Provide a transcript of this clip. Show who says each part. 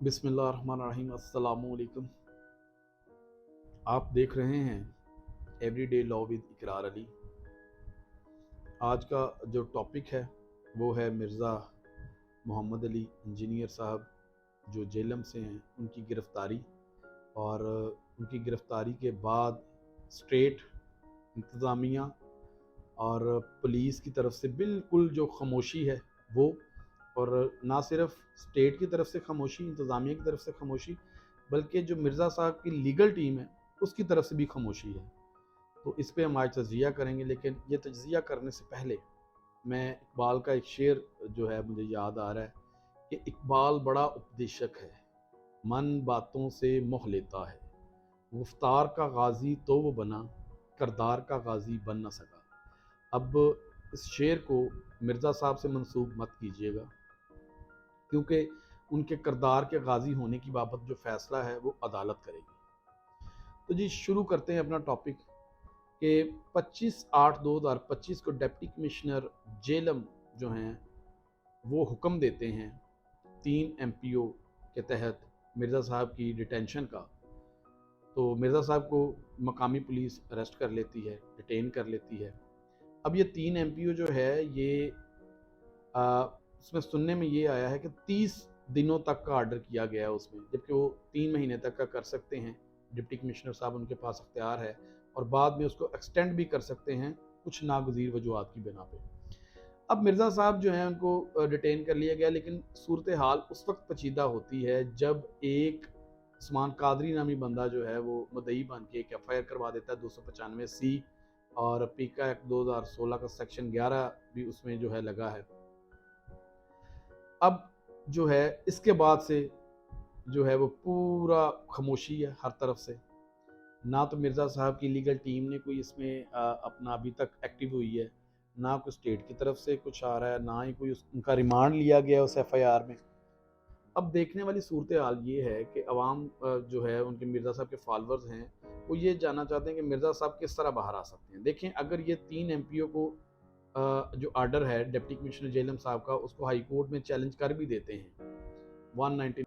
Speaker 1: बिस्मिल्लाहिर्रहमानिर्रहीम। अस्सलामुअलैकुम। आप देख रहे हैं एवरीडे लॉ विद इकरार अली। आज का जो टॉपिक है वो है मिर्ज़ा मोहम्मद अली इंजीनियर साहब जो जेलम से हैं, उनकी गिरफ़्तारी। और उनकी गिरफ़्तारी के बाद स्टेट इंतज़ामिया और पुलिस की तरफ से बिल्कुल जो खामोशी है वो, और ना सिर्फ स्टेट की तरफ से खामोशी, इंतज़ामिया की तरफ से खामोशी, बल्कि जो मिर्ज़ा साहब की लीगल टीम है उसकी तरफ से भी खामोशी है। तो इस पे हम आज तज्ज़िया करेंगे, लेकिन ये तज्ज़िया करने से पहले मैं इकबाल का एक शेर जो है मुझे याद आ रहा है कि इकबाल बड़ा उपदेशक है, मन बातों से मोह लेता है, गुफ्तार का गाजी तो वो बना, करदार का गाजी बन ना सका। अब इस शेर को मिर्ज़ा साहब से मंसूब मत कीजिएगा, क्योंकि उनके करदार के गाजी होने की बाबत जो फ़ैसला है वो अदालत करेगी। तो जी शुरू करते हैं अपना टॉपिक कि 25/8/2025 को डिप्टी कमिश्नर जेलम जो हैं वो हुक्म देते हैं 3 एमपीओ के तहत मिर्ज़ा साहब की डिटेंशन का। तो मिर्ज़ा साहब को मकामी पुलिस अरेस्ट कर लेती है, डिटेन कर लेती है। अब ये 3 एमपीओ जो है ये उसमें सुनने में ये आया है कि 30 दिनों तक का ऑर्डर किया गया है उसमें, जबकि वो 3 महीने तक का कर सकते हैं। डिप्टी कमिश्नर साहब उनके पास अख्तियार है और बाद में उसको एक्सटेंड भी कर सकते हैं कुछ नागज़ीर वजूहात की बिना पे। अब मिर्ज़ा साहब जो हैं उनको डिटेन कर लिया गया, लेकिन सूरत हाल उस वक्त पेचीदा होती है जब एक उस्मान कादरी नामी बंदा जो है वो मुद्दई बन के एक एफ आई आर करवा देता है 295C, और पीका एक्ट 2016 का सेक्शन 11 भी उसमें जो है लगा है। अब जो है इसके बाद से जो है वो पूरा खामोशी है हर तरफ से। ना तो मिर्ज़ा साहब की लीगल टीम ने कोई इसमें अपना अभी तक एक्टिव हुई है, ना कोई स्टेट की तरफ से कुछ आ रहा है, ना ही कोई उनका रिमांड लिया गया उस एफआईआर में। अब देखने वाली सूरत हाल ये है कि अवाम जो है उनके मिर्ज़ा साहब के फॉलोअर्स हैं, वो ये जानना चाहते हैं कि मिर्ज़ा साहब किस तरह बाहर आ सकते हैं। देखें, अगर ये 3 एमपीओ को जो ऑर्डर है डिप्टी कमिश्नर जेलम साहब का, उसको हाई कोर्ट में चैलेंज कर भी देते हैं 190